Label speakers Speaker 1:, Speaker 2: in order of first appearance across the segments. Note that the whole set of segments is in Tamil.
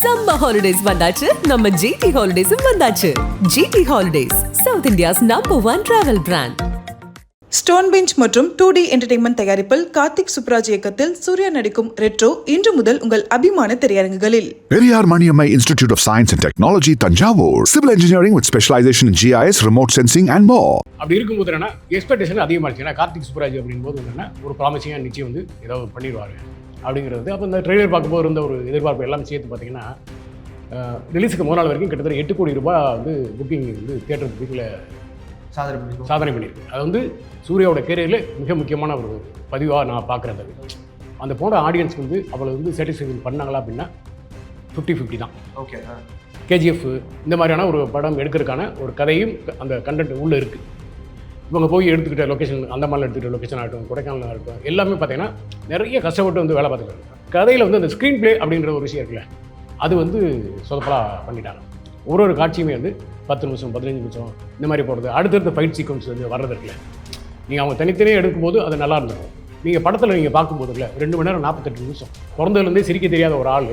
Speaker 1: சம்மர் ஹாலிடேஸ் வந்தாச்சு, நம்ம ஜிடி ஹாலிடேஸும் வந்தாச்சு. GT holidays, south India's number 1 travel brand.
Speaker 2: Stone bench மற்றும் 2D என்டர்டைன்மெண்ட் தயாரிப்பில் கார்த்திக் சுப்ராஜ் இயக்கத்தில் சூர்யா நடிக்கும் ரெட்ரோ இன்று முதல் உங்கள் அபிமான திரையரங்குகளில்.
Speaker 3: Periyar Maniammai institute of science and technology, Thanjavur. Civil engineering with specialization in GIS, remote sensing and more.
Speaker 4: அப்படி இருக்கும்போது என்னன்னா எக்ஸ்பெக்டேஷன் அதிகமாக இருந்துச்சு. ஏன்னா கார்த்திக் சுப்ராஜ் அப்படிங்கும்போது என்னன்னா ஒரு ப்ராமிசிங்காக நிச்சயம் வந்து ஏதாவது பண்ணிடுவார் அப்படிங்கிறது. அப்போ இந்த ட்ரெய்லர் பார்க்கும்போது இருந்த ஒரு எதிர்பார்ப்பு எல்லாம் சேர்த்து பார்த்தீங்கன்னா ரிலீஸுக்கு முதல் நாள் வரைக்கும் கிட்டத்தட்ட 8 கோடி ரூபாய் வந்து புக்கிங் வந்து தியேட்டர் புக்கிங்கில் சாதனை பண்ணியிருக்கு. அது வந்து சூர்யாவோட கேரியரில் மிக முக்கியமான ஒரு பதிவாக நான் பார்க்குறது. அந்த போன ஆடியன்ஸ்க்கு வந்து அவளை வந்து சாட்டிஸ்ஃபேக்ஷன் பண்ணாங்களா அப்படின்னா 50-50 தான்.
Speaker 5: ஓகே.
Speaker 4: கேஜிஎஃப் இந்த மாதிரியான ஒரு படம் எடுக்கிறதுக்கான ஒரு கதையும் அந்த கண்டென்ட் உள்ளே இருக்குது. இவங்க போய் எடுத்துக்கிட்ட லொக்கேஷன், அந்தமானில் எடுத்துக்கிட்ட லொக்கேஷன் ஆகட்டும், கொடைக்கானல் ஆகட்டும், எல்லாமே பார்த்தீங்கன்னா நிறைய கஷ்டப்பட்டு வந்து வேலை பார்த்துக்கிறாங்க. கதையில் வந்து அந்த ஸ்க்ரீன் பிளே அப்படின்ற ஒரு விஷயம் இருக்குல்ல, அது வந்து சொதப்பலாக பண்ணிட்டாங்க. ஒரு காட்சியுமே வந்து 10 நிமிஷம் 15 நிமிஷம் இந்த மாதிரி போகிறது. அடுத்தடுத்த ஃபைட் சீக்வன்ஸ் வந்து வர்றது இருக்குல்ல, நீங்கள் அவங்க தனித்தனியாக எடுக்கும்போது அது நல்லா இருந்திருக்கும். நீங்கள் படத்தில் நீங்கள் பார்க்கும்போது இல்லை 2 மணி நேரம் 48 நிமிஷம் பிறந்ததுலேருந்தே சிரிக்க தெரியாத ஒரு ஆள்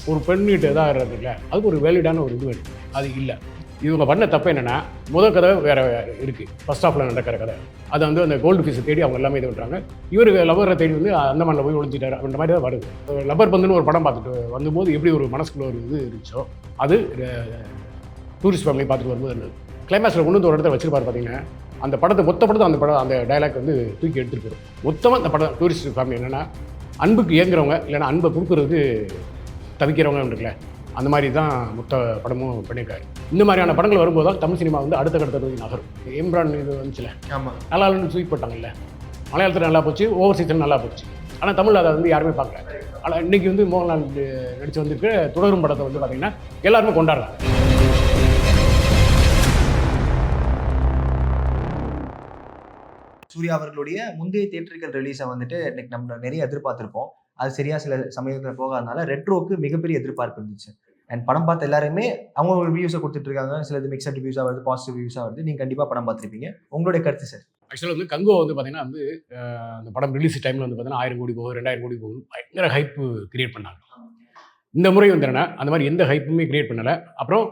Speaker 4: ஒரு பெண்ணிட்டு இதாக இருறதுல அதுக்கு ஒரு வேலிடான ஒரு இது வேணும். அது இல்லை. இவங்க பண்ண தப்பு என்னென்னா முதல் கதை வேறு இருக்குது, ஃபர்ஸ்ட் ஹாஃபில் நடக்கிற கதை. அதை வந்து அந்த கோல்டு ஃபீஸை தேடி அவங்க எல்லாமே இது பண்ணுறாங்க. இவர் லவரை தேடி வந்து அந்தமானில் போய் ஒழிஞ்சிட்டார் அப்படின்ற மாதிரி தான் வருது. லப்பர் பந்துன்னு ஒரு படம் பார்த்துட்டு வந்தபோது எப்படி ஒரு மனசுக்குள்ள ஒரு இது இருந்துச்சோ அது டூரிஸ்ட் ஃபேமிலி பார்த்துட்டு வரும்போது இருந்தது. கிளைமேக்ஸில் கொண்டு வந்து ஒரு இடத்துல வச்சிருப்பார். பார்த்தீங்கன்னா அந்த படத்தை அந்த படம் அந்த டைலாக் வந்து தூக்கி எடுத்துகிட்டு போயிடும். மொத்தமாக அந்த படம் டூரிஸ்ட் ஃபேமிலி என்னென்னா அன்புக்கு இயங்குறவங்க இல்லைன்னா அன்பை கொடுக்குறதுக்கு தவிக்கிறவங்க இருக்குல்ல, அந்த மாதிரி தான் மொத்த படமும் பண்ணியிருக்காரு. இந்த மாதிரியான படங்கள் வரும்போது தான் தமிழ் சினிமா வந்து அடுத்த கட்டத்தை நோக்கி நகரும். இம்ரான் இது வந்துச்சுல,
Speaker 5: ஆமாம்,
Speaker 4: நல்லா இல்லைன்னு தூக்கி போட்டாங்கல்ல. மலையாளத்தில் நல்லா போச்சு, ஓவர் சீசன் நல்லா போச்சு. ஆனால் தமிழ் அதை வந்து யாருமே பார்க்கல. ஆனால் இன்றைக்கி வந்து மோகன்லால் நடித்து வந்திருக்க தொடரும் படத்தை வந்து பார்த்திங்கன்னா எல்லாருமே கொண்டாடுறாங்க.
Speaker 5: சூர்யா அவர்களுடைய முந்தைய தியேட்டர்கள் ரிலீஸை வந்துட்டு இன்னைக்கு நம்ம நிறைய எதிர்பார்த்துருப்போம். அது சரியா சில சமயத்தில் போகாதனால ரெட்ரோக்கு மிகப்பெரிய எதிர்பார்ப்பு இருந்துச்சு. அண்ட் படம் பார்த்த எல்லாருமே அவங்க ரிவ்யூஸை கொடுத்துட்டு இருக்காங்க. சிலது மிக்சட் ரிவ்யூஸாக வருது, பாசிட்டிவ் ரிவ்யூஸாக வருது. நீங்கள் கண்டிப்பாக படம் பார்த்துருப்பீங்க. உங்களுடைய கருத்து சார்?
Speaker 4: ஆக்சுவலாக வந்து கங்குவா வந்து பார்த்தீங்கன்னா வந்து அந்த படம் ரிலீஸ் டைமில் வந்து பார்த்தீங்கன்னா 1000 கோடி போகும், 2000 கோடி போகும், பயங்கர ஹைப்பு கிரியேட் பண்ணாங்க. இந்த முறை வந்து என்னன்னா அந்த மாதிரி எந்த ஹைப்புமே கிரியேட் பண்ணலை. அப்புறம்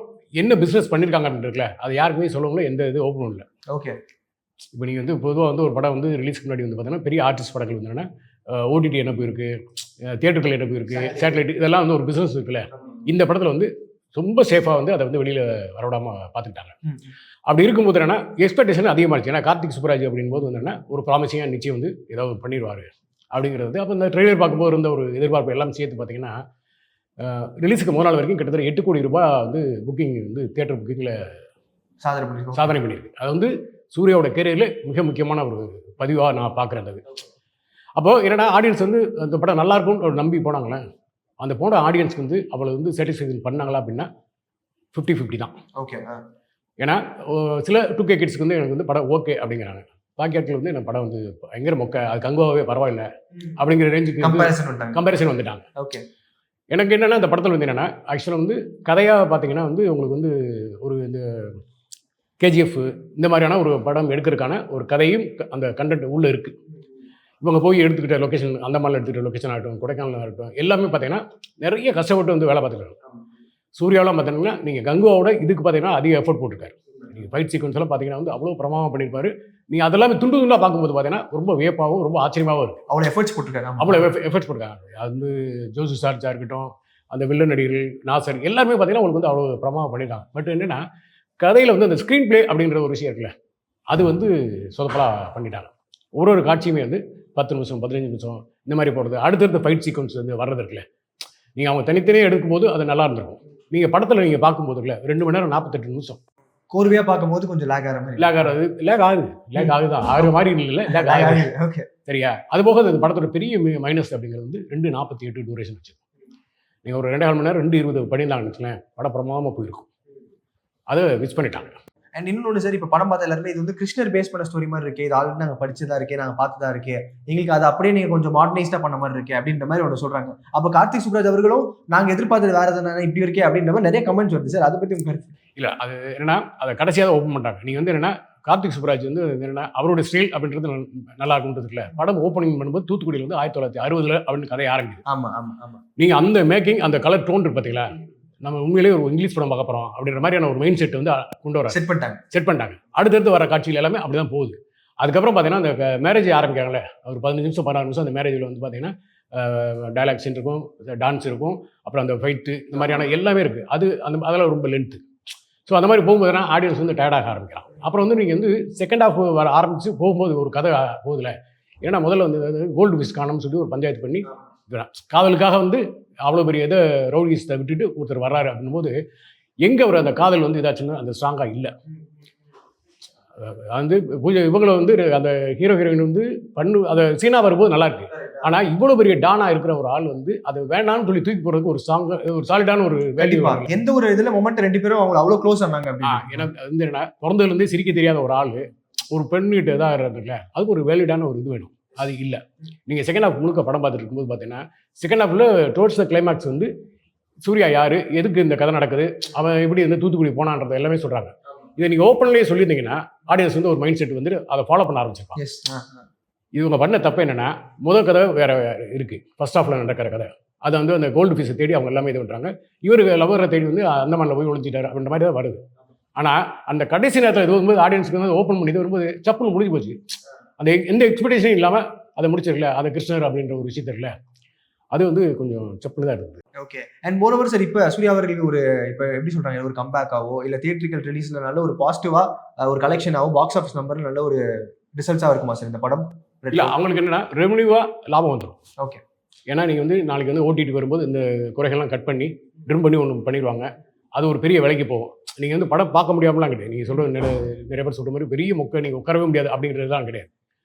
Speaker 4: என்ன பிஸ்னஸ் பண்ணியிருக்காங்க அப்படின்றதுல அது யாருக்குமே சொல்லவங்களும் எந்த இது ஓப்பனும் இல்லை.
Speaker 5: ஓகே.
Speaker 4: இப்போ நீங்கள் வந்து பொதுவாக வந்து ஒரு படம் வந்து ரிலீஸ்க்கு முன்னாடி வந்து பார்த்தீங்கன்னா பெரிய ஆர்டிஸ்ட் படங்கள் வந்து என்னென்னா ஓடிடி என்ன போயிருக்கு, தியேட்டர்கள் என்ன போயிருக்கு, சேட்டலைட் இதெல்லாம் வந்து ஒரு பிஸ்னஸ் இருக்குல்ல. இந்த படத்தில் வந்து ரொம்ப சேஃபாக வந்து அதை வந்து வெளியில் வரவிடாமல் பார்த்துக்கிட்டாங்க. அப்படி இருக்கும்போது என்னென்னா எக்ஸ்பெக்டேஷன் அதிகமாக இருந்துச்சு. ஏன்னா கார்த்திக் சுப்ராஜ் அப்படிங்கும்போது வந்து என்னென்னா ஒரு ப்ராமிசிங்காக நிச்சயம் வந்து ஏதாவது பண்ணிடுவார் அப்படிங்கிறது. அப்போ இந்த ட்ரெய்லர் பார்க்கும்போது இருந்த ஒரு எதிர்பார்ப்பு எல்லாம் சேர்த்து பார்த்தீங்கன்னா ரிலீஸுக்கு முதல் நாள் வரைக்கும் கிட்டத்தட்ட 8 கோடி ரூபாய் வந்து புக்கிங் வந்து தியேட்டர் புக்கிங்கில் சாதனை பண்ணியிருக்கு. அது வந்து சூர்யாவோட கேரியரில் மிக முக்கியமான ஒரு பதிவாக நான் பார்க்குறேன். அது அப்போது என்னென்னா ஆடியன்ஸ் வந்து அந்த படம் நல்லாயிருக்கும்னு ஒரு நம்பி போனாங்களே, அந்த போன ஆடியன்ஸ்க்கு வந்து அவளை வந்து சாட்டிஸ்ஃபேக்ஷன் பண்ணாங்களா அப்படின்னா 50-50 தான்.
Speaker 5: ஓகே.
Speaker 4: ஏன்னா சில 2K கிட்ஸ்க்கு வந்து எனக்கு வந்து படம் ஓகே அப்படிங்கிறாங்க. பாக்கி ஆட்கள் வந்து எனக்கு படம் வந்து பயங்கர மொக்க, அது கங்குவாவே பரவாயில்ல அப்படிங்கிற ரேஞ்சுக்கு கம்பேரிசன் வந்துட்டாங்க.
Speaker 5: ஓகே.
Speaker 4: எனக்கு என்னென்னா அந்த படத்தில் வந்து என்னென்னா ஆக்சுவலாக வந்து கதையாக பார்த்தீங்கன்னா வந்து உங்களுக்கு வந்து ஒரு இந்த கேஜிஎஃப் இந்த மாதிரியான ஒரு படம் எடுக்கிறதுக்கான ஒரு கதையும் அந்த கண்டென்ட் உள்ளே இருக்குது. இவங்க போய் எடுத்துக்கிட்ட லொக்கேஷன், அந்தமானில் எடுத்துக்கிட்ட லொக்கேஷன் ஆகட்டும், கொடைக்கானல் ஆகட்டும், எல்லாமே பார்த்தீங்கன்னா நிறைய கஷ்டப்பட்டு வந்து வேலை பார்த்துக்கிறாங்க. சூர்யாவெலாம் பார்த்தீங்கன்னா நீங்கள் கங்குவாவோட இதுக்கு பார்த்தீங்கன்னா அதிக எஃபர்ட் போட்டிருக்காரு. நீங்கள் ஃபைட் சீக்வன்ஸ் எல்லாம் பார்த்தீங்கன்னா வந்து அவ்வளோ பிரமாதமாக பண்ணியிருப்பாரு. நீங்கள் அதெல்லாமே துண்டு துண்டாக பார்க்கும்போது பார்த்தீங்கன்னா ரொம்ப வியப்பாகவும் ரொம்ப ஆச்சரியமாகவும் இருக்குது.
Speaker 5: அவ்வளோ எஃபர்ட்ஸ் போட்டிருக்காங்க.
Speaker 4: அது வந்து ஜோசு சார்ஜாக இருக்கட்டும், அந்த வில்லன் நடிகர்கள் நாசர் எல்லாருமே பார்த்தீங்கன்னா உங்களுக்கு வந்து அவ்வளோ பிரமாதமாக பண்ணியிருக்காங்க. பட் என்னென்னா கதையில் வந்து அந்த ஸ்க்ரீன் பிளே அப்படின்ற ஒரு விஷயம் இருக்குல்ல, அது வந்து சொதப்பலாக பண்ணிட்டாங்க. ஒரு காட்சியுமே வந்து 10 நிமிஷம் 15 நிமிஷம் இந்த மாதிரி போகிறது. அடுத்தடுத்த ஃபைட் சீக்வன்ஸ் வந்து வர்றது இருக்குல்ல, நீங்கள் அவங்க தனித்தனியாக எடுக்கும்போது அது நல்லா இருந்திருக்கும். நீங்கள் படத்தில் நீங்கள் பார்க்கும்போது இல்லை 2 மணி நேரம் 48 நிமிஷம்
Speaker 5: கோர்வையாக பார்க்கும்போது கொஞ்சம் லேக்
Speaker 4: ஆகுது ஆகிற மாதிரி இல்லை, லேக் ஆகுது.
Speaker 5: ஓகே,
Speaker 4: சரியா? அது போக அந்த படத்தோட பெரிய மைனஸ் அப்படிங்கிறது வந்து 2:48 டூரேஷன் வச்சு. நீங்கள் ஒரு 2.5 மணி நேரம் 2:20 பண்ணியிருந்தாங்கன்னு வச்சுக்கலேன், படம் பிரமாதமாக போயிருக்கும். அதை மிஸ் பண்ணிட்டாங்க.
Speaker 5: அண்ட் இன்னொன்று சார், இப்போ படம் பார்த்த எல்லாருமே இது வந்து கிருஷ்ணர் பேஸ் பண்ண ஸ்டோரி மாதிரி இருக்கே, இது ஆல்ரெடி நாங்கள் படிச்சதா இருக்கே, நாங்கள் பார்த்ததா இருக்கே, எங்களுக்கு அது அப்படியே நீங்கள் கொஞ்சம் மாடர்னைஸ்டாக பண்ண மாதிரி இருக்கே அப்படின்ற மாதிரி ஒன்று சொல்கிறாங்க. அப்போ கார்த்திக் சுப்ராஜ் அவர்களும் நாங்கள் எதிர்பார்த்தது வேறு எதுனா இப்படி இருக்கே அப்படின்ற மாதிரி நிறைய கமெண்ட்ஸ் வருது சார். அதை பற்றி உங்கள் கருத்து?
Speaker 4: இல்லை, அது என்னென்னா அதை கடைசியாக தான் ஓப்பன் பண்ணுறாங்க. நீங்கள் வந்து என்னென்னா கார்த்திக் சுப்ராஜ் வந்து என்னென்னா அவருடைய ஸ்டைல் அப்படின்றது நல்லா இருக்குன்றதுல படம் ஓப்பனிங் பண்ணும்போது தூத்துக்குடியில் வந்து 1960 அப்படின்னு கதை ஆரம்பிக்குது.
Speaker 5: ஆமாம் ஆமாம் ஆமாம்.
Speaker 4: நீங்கள் அந்த மேக்கிங் அந்த கலர் டோன் இருக்கு பார்த்தீங்களா, நம்ம உண்மையிலேயே ஒரு இங்கிலீஷ் படம் பார்க்க போகிறோம் அப்படின்ற மாதிரியான ஒரு மைண்ட் செட் வந்து கொண்டு வர
Speaker 5: செட் பண்ணிட்டாங்க.
Speaker 4: அடுத்தடுத்து வர காட்சிகள் எல்லாமே அப்படி தான் போகுது. அதுக்கப்புறம் பார்த்தீங்கன்னா அந்த மேரேஜ் ஆரம்பிக்காங்களே ஒரு 15 நிமிஷம் 16 நிமிஷம் அந்த மேரேஜில் வந்து பார்த்தீங்கன்னா டயலாக்ஸ் இருக்கும், டான்ஸ் இருக்கும், அப்புறம் அந்த ஃபைட்டு இந்த மாதிரியான எல்லாமே இருக்குது. அதெல்லாம் ரொம்ப லென்த்து. ஸோ அந்த மாதிரி போகும்போதுனா ஆடியன்ஸ் வந்து டயர்டாக ஆரம்பிக்கலாம். அப்புறம் வந்து நீங்கள் வந்து செகண்ட் ஹாஃப் வர ஆரம்பித்து போகும்போது ஒரு கதை போகுதுல. ஏன்னா முதல்ல வந்து கோல்டு ஃபிஷ் காணும்னு சொல்லி ஒரு பஞ்சாயத்து பண்ணி காதலுக்காக வந்து அவ்வளோ பெரிய இதை ரவுடிஸை விட்டுட்டு ஒருத்தர் வர்றாரு அப்படின்போது எங்கே அவர் அந்த காதல் வந்து இதாச்சுன்னா அந்த ஸ்ட்ராங்காக இல்லை. வந்து இவங்களை வந்து அந்த ஹீரோ ஹீரோயின் வந்து அதை சீனா வரும்போது நல்லா இருக்கு. ஆனால் இவ்வளோ பெரிய டானா இருக்கிற ஒரு ஆள் வந்து அதை வேணான்னு சொல்லி தூக்கி போகிறதுக்கு ஒரு சாலிடான ஒரு வேல்யூ.
Speaker 5: எந்த ஒரு இதில் மொமெண்ட் 2 பேரும் அவங்க அவ்வளோ க்ளோஸ் ஆனாங்க.
Speaker 4: எனக்கு வந்து என்ன பிறந்ததுலேருந்தே சிரிக்க தெரியாத ஒரு ஆள் ஒரு பெண்ணிட்டு இதாக இருக்குல்ல, அதுக்கு ஒரு வேலிடான ஒரு இது வேணும். அது இல்லை. நீங்கள் செகண்ட் ஹாஃப் முழுக்க படம் பார்த்துட்டு இருக்கும்போது பார்த்தீங்கன்னா செகண்ட் ஹாஃபில் டுவர்ட்ஸ் த கிளைமேக்ஸ் வந்து சூர்யா யார், எதுக்கு இந்த கதை நடக்குது, அவன் எப்படி வந்து தூத்துக்குடி போனான்றது எல்லாமே சொல்கிறாங்க. இதை நீங்கள் ஓப்பன்லேயே சொல்லியிருந்தீங்கன்னா ஆடியன்ஸ் வந்து ஒரு மைண்ட் செட் வந்து அதை ஃபாலோ பண்ண ஆரம்பிச்சிருப்பாங்க. இவங்க பண்ண தப்பு என்னென்னா முதல் கதை வேறு இருக்குது, ஃபர்ஸ்ட் ஹாஃபில் நடக்கிற கதை. அதை வந்து அந்த கோல்டு ஃபிஷை தேடி அவங்க எல்லாமே இது பண்ணுறாங்க. இவருக்கு லவரை தேடி வந்து அந்தமானில் போய் ஒழிச்சிட்டாரு அப்படின்ற மாதிரி தான் வருது. ஆனால் அந்த கடைசி நேரத்தில் இது வரும்போது ஆடியன்ஸுக்கு வந்து ஓப்பன் பண்ணி வரும்போது சப்புன்னு முடிஞ்சு போச்சு. அந்த எந்த எக்ஸ்பெக்டேஷனும் இல்லாமல் அதை முடிச்சிருக்கல, அதை கிருஷ்ணர் அப்படின்ற ஒரு விஷயத்த இருக்குல்ல, அது வந்து கொஞ்சம் சப்புன்னு தான் இருக்குது.
Speaker 5: ஓகே. அண்ட் மோரோவர் சார் இப்போ சூர்யா அவர்களுக்கு ஒரு இப்போ எப்படி சொல்கிறாங்க ஒரு கம்பேக்காவோ இல்லை தியேட்ரிக்கல் ரிலீஸில் நல்ல ஒரு பாசிட்டிவாக ஒரு கலெக்ஷனாவோ பாக்ஸ் ஆஃபீஸ் நம்பர் நல்ல ஒரு ரிசல்ட்ஸாக இருக்குமா சார் இந்த படம்?
Speaker 4: இல்லை, அவங்களுக்கு என்னென்னா ரெவன்யூவாக லாபம் வந்துடும்.
Speaker 5: ஓகே.
Speaker 4: ஏன்னா நீங்கள் வந்து நாளைக்கு வந்து ஓடிடி வரும்போது இந்த குறைகள்லாம் கட் பண்ணி ட்ரிம் பண்ணி ஒன்று பண்ணிடுவாங்க. அது ஒரு பெரிய விலைக்கு போகும். நீங்கள் வந்து படம் பார்க்க முடியாமலாம் கிடையாது. நீங்கள் சொல்கிற நிறைய பேர் சொல்கிற மாதிரி பெரிய மொக்கை நீங்கள் உட்காரவே முடியாது அப்படிங்கிறதுலாம் கிடையாது.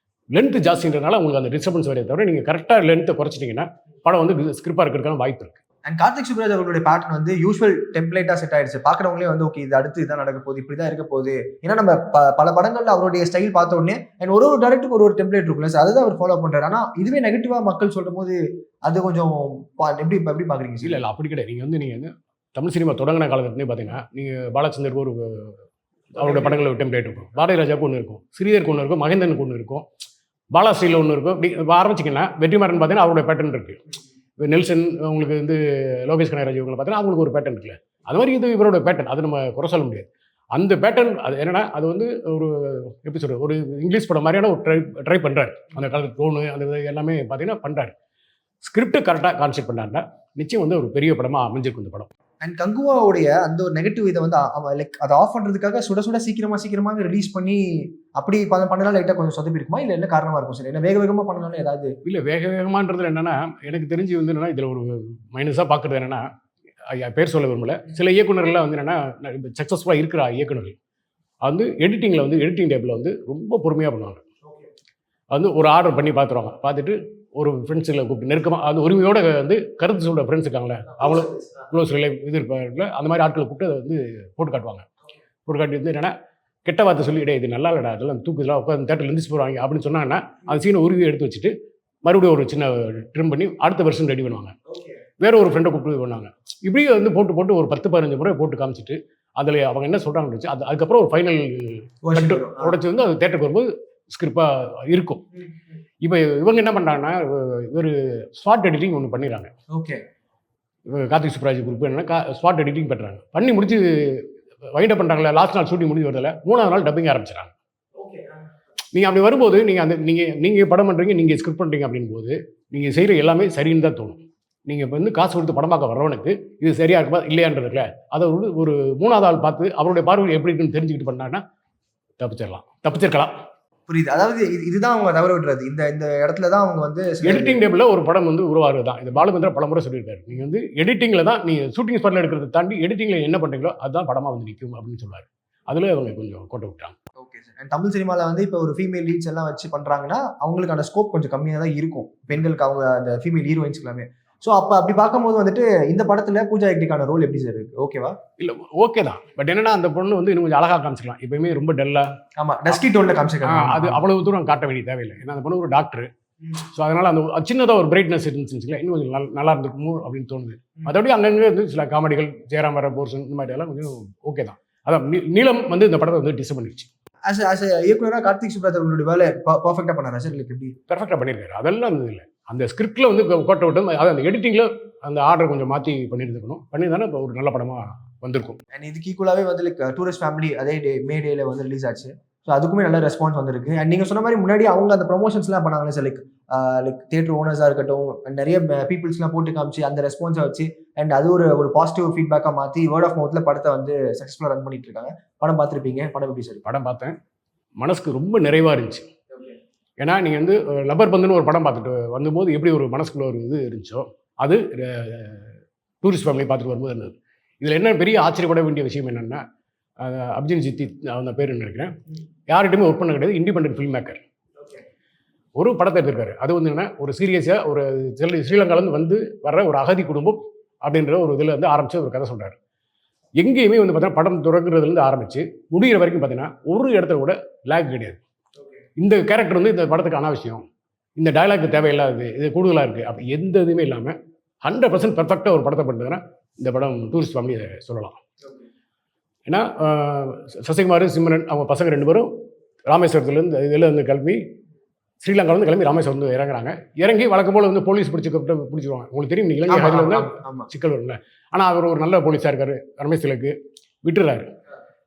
Speaker 4: லென்த்து ஜாஸ்தின்றதுனால உங்களுக்கு அந்த டிஸ்டர்பன்ஸ் வரையை தவிர நீங்கள் கரெக்டாக லென்த்தை குறைச்சிட்டிங்கன்னா படம் வந்து ஸ்கிரிப்பாக இருக்கிறதுக்கான வாய்ப்பு இருக்குது.
Speaker 5: அண்ட் கார்த்திக் சுப்ராஜ் அவர்களுடைய பேட்டர்ன் வந்து யூஸ்வல் டெம்ப்ளேட்டாக செட் ஆயிடுச்சு. பார்க்குறவங்களே வந்து ஓகே இது அடுத்து இதான் நடக்க போகுது, இப்படி தான் இருக்க போகுது. ஏன்னா நம்ம பல படங்களில் அவருடைய ஸ்டைல் பார்த்த உடனே அண்ட் ஒரு டேரக்டருக்கு ஒரு டெம்ப்ளேட் இருக்குல்ல சார், அதுதான் அவர் ஃபாலோ பண்ணுறாரு. ஆனால் இதுவே நெகட்டிவாக மக்கள் சொல்லும் போது அது கொஞ்சம் எப்படி பார்க்குறீங்க?
Speaker 4: இல்லை அப்படி கிடையாது. நீங்கள் வந்து தமிழ் சினிமா தொடங்கின காலத்துலேயே பார்த்தீங்கன்னா நீங்கள் பாலச்சந்தருக்கு ஒரு அவருடைய படங்களில் டெம்ப்ளேட் இருக்கும், பாரதி ராஜாவுக்கு ஒன்று இருக்கும், ஸ்ரீதருக்கு ஒன்று இருக்கும், மகேந்திரனுக்கு ஒன்று இருக்கும், பாலாஸ்ரீல ஒன்று இருக்கும். இப்படி ஆரம்பிச்சிங்கன்னா வெற்றிமாறன் பார்த்தீங்கன்னா அவருடைய பேட்டர்ன் இருக்குது. நெல்சன் உங்களுக்கு வந்து லோகேஷ் கனகராஜ் இவங்களை பார்த்தீங்கன்னா அவங்களுக்கு ஒரு பேட்டர்ன் இருக்குல்ல, அது மாதிரி இது இவரோட பேட்டர்ன். அது நம்ம குறை சொல்ல முடியாது. அந்த பேட்டர்ன் அது என்னென்னா அது வந்து ஒரு எப்படி சொல்கிறது ஒரு இங்கிலீஷ் படம் மாதிரியான ஒரு ட்ரை பண்ணுறாரு. அந்த காலத்து டோனு அந்த எல்லாமே பார்த்தீங்கன்னா பண்ணுறாரு. ஸ்கிரிப்டை கரெக்டாக கான்செப்ட் பண்ணாருன்னா நிச்சயம் வந்து ஒரு பெரிய படமாக அமைஞ்சிருக்கும் இந்த படம்.
Speaker 5: அண்ட் கங்குவாவுடைய அந்த ஒரு நெகட்டிவ் இதை வந்து லைக் அதை ஆஃப் பண்ணுறதுக்காக சுட சீக்கிரமாக ரிலீஸ் பண்ணி அப்படி பண்ணனால லைட்டாக கொஞ்சம் சொதப்பி இருக்குமா, இல்லை என்ன காரணமாக இருக்கும் சார்? என்ன வேகமாக பண்ணனால ஏதாவது? இல்லை,
Speaker 4: வேகமானது என்னென்னா எனக்கு தெரிஞ்சு வந்து என்னென்னா இதில் ஒரு மைனஸாக பார்க்குறது என்னென்னா பேர் சொல்ல விரும்பல, சில இயக்குநர்கள்லாம் வந்து என்னென்னா சக்ஸஸ்ஃபுல்லாக இருக்கிற இயக்குநர்கள் வந்து எடிட்டிங்கில் வந்து எடிட்டிங் டேபிளில் வந்து ரொம்ப பொறுமையாக பண்ணுவாங்க. வந்து ஒரு ஆர்டர் பண்ணி பார்த்துருவாங்க. பார்த்துட்டு ஒரு ஃப்ரெண்ட்ஸுகளை கூப்பிட்டு நெருக்கமாக அது உரிமையோட வந்து கருத்து சொல்கிற ஃப்ரெண்ட்ஸ் இருக்காங்களே அவங்களும் க்ளோஸ் ரிலே இது இருப்பாங்கல்ல, அந்த மாதிரி ஆட்களை கூப்பிட்டு அதை வந்து போட்டு காட்டுவாங்க. போட்டு காட்டி வந்து என்னென்னா கெட்ட வார்த்தை சொல்லி இது நல்லா இல்லைடா, அதெல்லாம் தூக்குதெல்லாம் உட்காந்து தேட்டரில் எழுந்திரிச்சு போகிறாங்க அப்படின்னு சொன்னாங்கன்னா அந்த சீனை உருவி எடுத்து வச்சுட்டு மறுபடியும் ஒரு சின்ன ட்ரிம் பண்ணி அடுத்த வெர்ஷன் ரெடி பண்ணுவாங்க. வேற ஒரு ஃப்ரெண்டை கூப்பிட்டு பண்ணுவாங்க. இப்படியே வந்து போட்டு ஒரு 10-15 முறை போட்டு காமிச்சிட்டு அதில் அவங்க என்ன சொல்கிறாங்கன்னு வச்சு அதுக்கப்புறம் ஒரு ஃபைனல் உடச்சி வந்து அது தேட்டருக்கு வரும்போது ஸ்கிரிப்பாக இருக்கும். இப்போ இவங்க என்ன பண்ணுறாங்கன்னா ஒரு ஸ்பாட் எடிட்டிங் ஒன்று பண்ணிடுறாங்க.
Speaker 5: ஓகே.
Speaker 4: கார்த்திக் சுப்ராஜ் குரூப் என்னன்னா ஸ்பாட் எடிட்டிங் பண்ணுறாங்க. பண்ணி முடிச்சு வைண்ட் அப் பண்ணுறாங்களே, லாஸ்ட் நாள் ஷூட்டிங் முடிஞ்சு வரதில்ல, 3ஆவது நாள் டப்பிங் ஆரம்பிச்சிடறாங்க. நீங்கள் அப்படி வரும்போது நீங்கள் படம் பண்ணுறீங்க, நீங்கள் ஸ்கிரிப்ட் பண்ணுறீங்க அப்படின் போது நீங்கள் செய்கிற எல்லாமே சரின்னு தான் தோணும். நீங்கள் இப்போ வந்து காசு கொடுத்து படம் பார்க்க வர்றவனுக்கு இது சரியாக இருக்குமா இல்லையான்றதுல அதை ஒரு 3ஆவது ஆள் பார்த்து அவருடைய பார்வை எப்படி இருக்குன்னு தெரிஞ்சுக்கிட்டு பண்ணாங்கன்னா தப்பிச்சிருக்கலாம்.
Speaker 5: புரியுது. அதாவது இதுதான் அவங்க தவற விடுறது. இந்த இடத்துல தான் அவங்க வந்து
Speaker 4: எடிட்டிங் டேபிளில் ஒரு படம் வந்து உருவாகுது தான். இது பாலுமந்திரா பலமுறை சொல்லியிருக்காரு. நீங்கள் வந்து எடிட்டிங்கில் தான் நீங்கள் ஷூட்டிங் ஸ்பாட்டில் எடுக்கிறத தாண்டி எடிட்டிங்கில் என்ன பண்ணுறீங்களோ அதுதான் படமாக வந்து நிற்கும் அப்படின்னு சொல்லுவார். அதில் அவங்க கொஞ்சம் கோட்டை விட்டாங்க.
Speaker 5: Okay sir. அண்ட் தமிழ் சினிமாவில் வந்து இப்போ ஒரு ஃபீமேல் லீட்ஸ் எல்லாம் வச்சு பண்ணுறாங்கன்னா அவங்களுக்கான ஸ்கோப் கொஞ்சம் கம்மியாக தான் இருக்கும் பெண்களுக்கு, அவங்க அந்த ஃபீமேல் ஹீரோயின்ஸ் எல்லாமே. ஸோ அப்படி பார்க்கும்போது வந்துட்டு இந்த படத்தில் பூஜா ஹெக்டேக்கான ரோல் எப்படி சார் இருக்கு? ஓகேவா?
Speaker 4: இல்லை ஓகே தான். பட் என்னன்னா அந்த பொண்ணு வந்து இன்னும் கொஞ்சம் அழகாக காமிச்சிக்கலாம். எப்பயுமே ரொம்ப டல்லாக
Speaker 5: டஸ்கி டோனில் காமிச்சிக்கலாம்.
Speaker 4: அது அவ்வளவு தூரம் காட்ட வேண்டிய தேவையில்லை. ஏன்னா அந்த பொண்ணு ஒரு டாக்டர். ஸோ அதனால் அந்த சின்னதாக ஒரு பிரைட்னஸ் இருந்துச்சுங்களா இன்னும் கொஞ்சம் நல்லா இருந்துக்குமோ அப்படின்னு தோணுது. மற்றபடி அங்கங்கே வந்து சில காமெடிகள் ஜெயராம் வர போர்ஷன் இந்த மாதிரி எல்லாம் கொஞ்சம் ஓகே தான். அதான் நீளம் வந்து இந்த படத்தை வந்து டிஸ்டர்ப் பண்ணிடுச்சு.
Speaker 5: இயக்குனராக கார்த்திக் சுப்ராஜ் அவர்களுடைய வேலை பர்ஃபெக்டாக பண்ணாரா சார்? இல்லை எப்படி
Speaker 4: பெர்ஃபெக்டாக பண்ணியிருக்காரு. அதெல்லாம் வந்து இல்லை. அந்த ஸ்கிரிப்டில் வந்து கோட்டை விட்டு அது அந்த எடிட்டிங்கில் அந்த ஆர்டர் கொஞ்சம் மாற்றி பண்ணியிருந்துக்கணும். பண்ணியிருந்தானே இப்போ ஒரு நல்ல படமாக வந்திருக்கும்.
Speaker 5: அண்ட் இதுக்கு ஈக்குவலாகவே வந்து லைக் டூரிஸ்ட் ஃபேமிலி அதே மே டேல வந்து ரிலீஸ் ஆச்சு. ஸோ அதுக்குமே நல்ல ரெஸ்பான்ஸ் வந்திருக்கு. அண்ட் நீங்கள் சொன்ன மாதிரி முன்னாடி அவங்க அந்த ப்ரொமோஷன்ஸ்லாம் பண்ணாங்களே சார், லைக் தியேட்டர் ஓனர்ஸாக இருக்கட்டும், நிறைய பீப்புள்ஸ்லாம் போட்டு காமிச்சு அந்த ரெஸ்பான்ஸை வச்சு அண்ட் அது ஒரு பாசிட்டிவ் ஃபீட்பேக்காக மாற்றி வேர்ட் ஆஃப் மவுத்தில் படத்தை வந்து சக்ஸஸ்ஃபுல்லாக ரன் பண்ணிட்டு இருக்காங்க. படம் பார்த்துருப்பீங்க, படம் எப்படி சார்?
Speaker 4: படம் பார்த்தேன், மனசுக்கு ரொம்ப நிறைவாக இருந்துச்சு. ஏன்னா நீங்கள் வந்து லப்பர் பந்துன்னு ஒரு படம் பார்த்துட்டு வந்தபோது எப்படி ஒரு மனசுக்குள்ள ஒரு இது இருந்துச்சோ அது டூரிஸ்ட் ஃபேமிலி பார்த்துட்டு வரும்போது இருந்தது. இதில் என்ன பெரிய ஆச்சரியப்பட வேண்டிய விஷயம் என்னென்னா, அபிஜித் ஜித்தி அந்த பேர் நினைக்கிறேன், யார்கிட்டையுமே ஒர்க் பண்ண கிடையாது, இண்டிபெண்டன்ட் ஃபில்ம் மேக்கர். ஒரு படத்தை எடுத்திருக்காரு. அது வந்து என்ன, ஒரு சீரியஸாக ஒரு ஸ்ரீலங்காலேருந்து வந்து வர்ற ஒரு அகதி குடும்பம் அப்படின்ற ஒரு இதில் வந்து ஆரம்பித்து ஒரு கதை சொல்கிறார். எங்கேயுமே வந்து பார்த்தீங்கன்னா படம் தொடங்குறதுலேருந்து ஆரம்பித்து முடிகிற வரைக்கும் பார்த்தீங்கன்னா ஒரு இடத்துல கூட லேக் கிடையாது. இந்த கேரக்டர் வந்து இந்த படத்துக்கு அனாவசியம், இந்த டயலாக் தேவையில்லாது, இது கூடுதலாக இருக்குது, அப்படி எந்த இதுவுமே இல்லாமல் 100% பெர்ஃபெக்டாக ஒரு படத்தை பண்ணுறதுன்னா இந்த படம் டூரிஸ்ட் ஃபேமிலியை சொல்லலாம். ஏன்னா சசிகுமார், சிம்ரன் அவங்க பசங்க 2 பேரும் ராமேஸ்வரத்துலேருந்து இதில் வந்து கிளம்பி ஸ்ரீலங்காவிலேருந்து கிளம்பி ராமேஸ்வரம் வந்து இறங்கி வழக்கம் போல் வந்து போலீஸ் பிடிச்சிருவாங்க. உங்களுக்கு தெரியும், நீங்கள் இலங்கை அதில் வந்து சிக்கல் வரும்ல. ஆனால் அவர் ஒரு நல்ல போலீஸாக இருக்கார், ரமேஷ் திலக்கு விட்டுறாரு.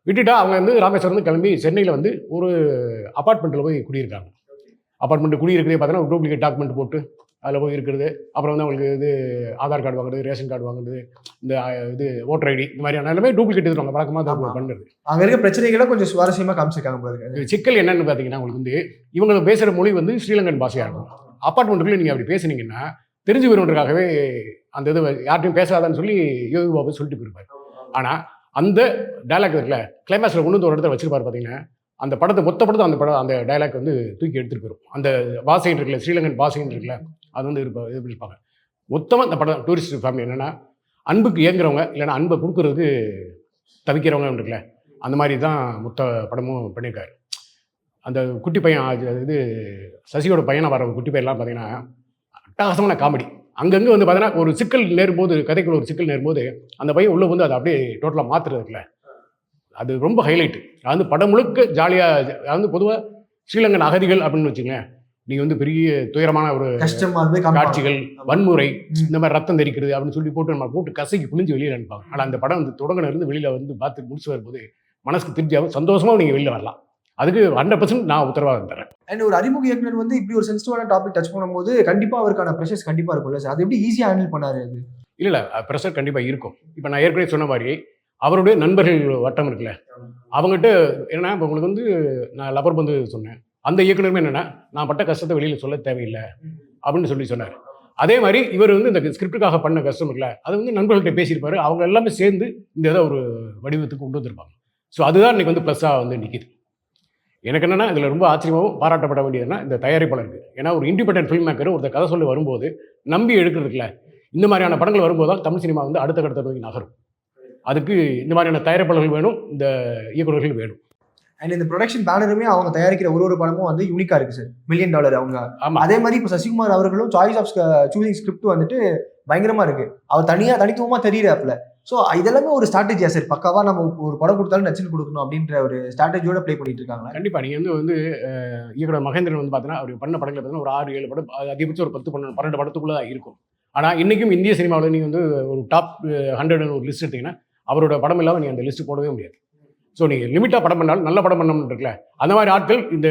Speaker 4: விட்டுட்டா அவங்க வந்து ராமேஸ்வரம் வந்து கிளம்பி சென்னையில் வந்து ஒரு அப்பார்ட்மெண்ட்டில் போய் குடியிருக்காங்க. அப்பார்ட்மெண்ட் குடியிருக்கிறதே பார்த்தீங்கன்னா ஒரு டூப்ளிகேட் டாக்குமெண்ட் போட்டு அதில் போய் இருக்கிறது. அப்புறம் வந்து அவங்களுக்கு இது ஆதார் கார்டு வாங்குறது, ரேஷன் கார்டு வாங்குறது, இந்த இது ஓட்டர் ஐடி, இந்த மாதிரியான எல்லாமே டூப்ளிகேட் இதுவாங்க வழக்கமாக பண்ணுறது.
Speaker 5: அங்கே இருக்க பிரச்சனைகளை கொஞ்சம் சுவாரஸ்யமாக காமிச்சிருக்காங்க.
Speaker 4: சிக்கல் என்னன்னு பார்த்தீங்கன்னா, உங்களுக்கு வந்து இவங்க பேசுகிற மொழி வந்து ஸ்ரீலங்கன் பாஷையாக இருக்கும். அப்பார்ட்மெண்ட்டுக்குள்ளே நீங்கள் அப்படி பேசுனீங்கன்னா தெரிஞ்சு வருவதற்காகவே அந்த இது யார்ட்டையும் பேசாதான்னு சொல்லி யோகி பாபு சொல்லிட்டு போயிருப்பார். ஆனால் அந்த டைலாக் இருக்குல்ல, கிளைமேக்ஸில் கொண்டு வந்து ஒரு இடத்துல வச்சிருப்பார். பார்த்தீங்கன்னா அந்த படத்தை மொத்த படத்தை அந்த டைலாக் வந்து தூக்கி எடுத்துகிட்டு போயிடும். அந்த பாஷைன்னு இருக்குல்ல, ஸ்ரீலங்கன் பாஷைன்னு இருக்குல்ல, அது வந்து இது பண்ணியிருப்பாங்க. மொத்தமாக அந்த படம் டூரிஸ்ட் ஃபேமிலி என்னென்னா, அன்புக்கு இயங்குறவங்க இல்லைன்னா அன்பை கொடுக்குறதுக்கு தவிக்கிறவங்க இருக்குல்ல, அந்த மாதிரி தான் மொத்த படமும் பண்ணியிருக்காரு. அந்த குட்டி பையன் இது சசியோட பையனாக வர குட்டி பையன்லாம் பார்த்தீங்கன்னா அட்டகாசமான காமெடி. அங்கங்கே வந்து பார்த்தீங்கன்னா ஒரு சிக்கல் நேரும்போது, கதைக்குள்ள ஒரு சிக்கல் நேரும்போது அந்த பையன் உள்ளே வந்து அதை அப்படியே டோட்டலாக மாற்றுறதுக்குல அது ரொம்ப ஹைலைட்டு. அது வந்து படம் முழுக்க ஜாலியாக. அது வந்து பொதுவாக ஸ்ரீலங்கன் அகதிகள் அப்படின்னு வச்சுங்களேன், நீங்கள் வந்து பெரிய துயரமான ஒரு காட்சிகள், வன்முறை, இந்த மாதிரி ரத்தம் தெரிக்கிறது அப்படின்னு சொல்லி போட்டு நம்ம போட்டு கசைக்கு புளிஞ்சு வெளியில் அனுப்பாங்க. ஆனால் அந்த படம் வந்து தொடங்கிலிருந்து வெளியில் வந்து பார்த்து முடிச்சு வரும்போது மனசுக்கு திருப்தியாகவும் சந்தோஷமாக நீங்கள் வெளியில் வரலாம். அதுக்கு 100% நான் உத்தரவாதம் தரேன்.
Speaker 5: அண்ட் ஒரு அறிமுக இயக்குனர் வந்து இப்படி ஒரு சென்சிட்டிவான டாபிக் டச் பண்ணும்போது கண்டிப்பாக அவருக்கான ப்ரெஷர்ஸ் கண்டிப்பாக இருக்கும்ல சார், அது எப்படி ஈஸியாக ஹேண்டில் பண்ணாரு? அது
Speaker 4: இல்லை ப்ரெஷர் கண்டிப்பாக இருக்கும். இப்போ நான் ஏற்கனவே சொன்ன மாதிரி அவருடைய நண்பர்கள் வட்டம் இருக்குல்ல, அவங்ககிட்ட என்னன்னா, இப்போ உங்களுக்கு வந்து நான் லப்பர் பந்து சொன்னேன், அந்த இயக்குனருமே என்னென்னா நான் பட்ட கஷ்டத்தை வெளியில் சொல்ல தேவையில்லை அப்படின்னு சொன்னார். அதே மாதிரி இவர் வந்து இந்த ஸ்கிரிப்டுக்காக பண்ண கஷ்டம் இருக்குல்ல, அது வந்து நண்பர்கள்ட்ட பேசியிருப்பாரு. அவங்க எல்லாமே சேர்ந்து இந்த ஏதோ ஒரு வடிவத்துக்கு கொண்டு வந்திருப்பாங்க. ஸோ அதுதான் இன்றைக்கி வந்து ப்ளஸ்ஸாக வந்து நிற்கிது. எனக்கு என்னென்னா இதில் ரொம்ப ஆச்சரியமாகவும் பாராட்டப்பட வேண்டியதுன்னா இந்த தயாரிப்பாளருக்கு. ஏன்னா ஒரு இண்டிபெண்டன்ட் ஃபில்ம் மேக்கர் ஒருத்தர் கதை சொல்லி வரும்போது நம்பி எடுக்கிறதுக்குல இந்த மாதிரியான படங்கள் வரும்போது தான் தமிழ் சினிமா வந்து அடுத்த கட்டத்தை நோக்கி நகரும். அதுக்கு இந்த மாதிரியான தயாரிப்பாளர்கள் வேணும், இந்த இயக்குநர்கள் வேணும்.
Speaker 5: அண்ட் இந்த ப்ரொடக்ஷன் பேனருமே அவங்க தயாரிக்கிற ஒரு படமும் வந்து யூனிக்காக இருக்குது சார், $1 million அவங்க. அதே மாதிரி இப்போ சசிகுமார் அவர்களும் சாய்ஸ் ஆஃப் சூசிங் ஸ்கிரிப்ட் வந்துட்டு பயங்கரமாக இருக்குது. அவர் தனித்துவமாக தெரியுறாப்புல. ஸோ இதெல்லாமே ஒரு ஸ்ட்ராட்டஜியா சார், பக்காவா நம்ம ஒரு படம் கொடுத்தாலும் நச்சுன்னு கொடுக்கணும் அப்படின்ற ஒரு ஸ்ட்ராட்டஜியோட ப்ளே பண்ணிட்டு இருக்காங்க.
Speaker 4: கண்டிப்பாக நீங்கள் வந்து இயக்குனர் மகேந்திரன் வந்து பார்த்தீங்கன்னா அவர் பண்ண படங்கள் பார்த்தீங்கன்னா ஒரு 6-7 படம், அதிகபட்சம் ஒரு 10-12 படத்துக்குள்ளே தான் இருக்கும். ஆனால் இன்றைக்கும் இந்திய சினிமாவில் நீங்கள் வந்து ஒரு டாப் 100 ஒரு லிஸ்ட் எடுத்தீங்கன்னா அவரோட படம் இல்லாமல் நீங்கள் அந்த லிஸ்ட்டு போடவே முடியாது. ஸோ நீங்கள் லிமிட்டாக படம் பண்ணாலும் நல்ல படம் பண்ணணும்னு இருக்குல்ல, அந்த மாதிரி ஆட்கள் இந்த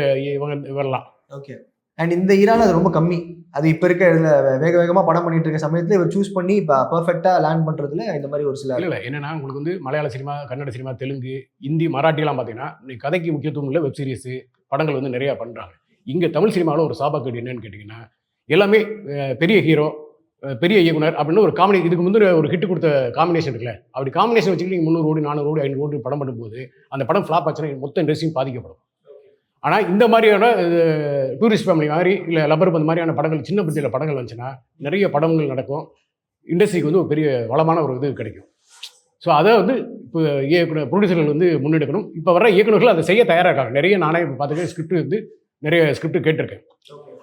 Speaker 4: வரலாம்.
Speaker 5: ஓகே. அண்ட் இந்த ஈரால அது ரொம்ப கம்மி. அது இப்போ இருக்க இதில் வேகமாக படம் பண்ணிட்டு இருக்க சமயத்தில் இவர் சூஸ் பண்ணி இப்போ பர்ஃபெக்டாக லேண்ட் பண்ணுறதுல இந்த மாதிரி ஒரு சில
Speaker 4: இல்லை என்னன்னா, உங்களுக்கு வந்து மலையாள சினிமா, கன்னட சினிமா, தெலுங்கு, ஹிந்தி, மராட்டிலாம் பார்த்தீங்கன்னா இன்னைக்கு கதைக்கு முக்கியத்துவம் இல்லை, வெப் சீரிஸு படங்கள் வந்து நிறையா பண்ணுறாங்க. இங்கே தமிழ் சினிமாவில் ஒரு சாபாக்கேடு என்னன்னு கேட்டிங்கன்னா, எல்லாமே பெரிய ஹீரோ, பெரிய இயக்குனர் அப்படின்னு ஒரு காம்பினேஷன். இதுக்கு முந்தைய ஒரு ஹிட் கொடுத்த காம்பினேஷன் இருக்குல்ல, அப்படி காம்பினேஷன் வச்சுக்கிட்டு நீங்கள் 300 கோடி 400 கோடி 500 கோடி படம் பண்ணும்போது அந்த படம் ஃப்ளாப் ஆச்சுன்னா மொத்த இண்டஸ்ட்ரியும் பாதிக்கப்படும். ஆனால் இந்த மாதிரியான டூரிஸ்ட் ஃபேமிலி மாதிரி இல்லை லப்பர் பந்து மாதிரியான படங்கள், சின்ன பட்ஜெட்டில் படங்கள் வந்துச்சுன்னா நிறைய படங்கள் நடக்கும், இண்டஸ்ட்ரிக்கு வந்து ஒரு பெரிய வளமான ஒரு இது கிடைக்கும். ஸோ அதை வந்து இப்போ இயக்குனர் ப்ரொடியூசர்கள் வந்து முன்னெடுக்கணும். இப்போ வர இயக்குநர்கள் அதை செய்ய தயாராக இருக்காங்க. நிறைய நானே பார்த்துக்க ஸ்கிரிப்ட் வந்து நிறைய ஸ்கிரிப்ட் கேட்டிருக்கேன்.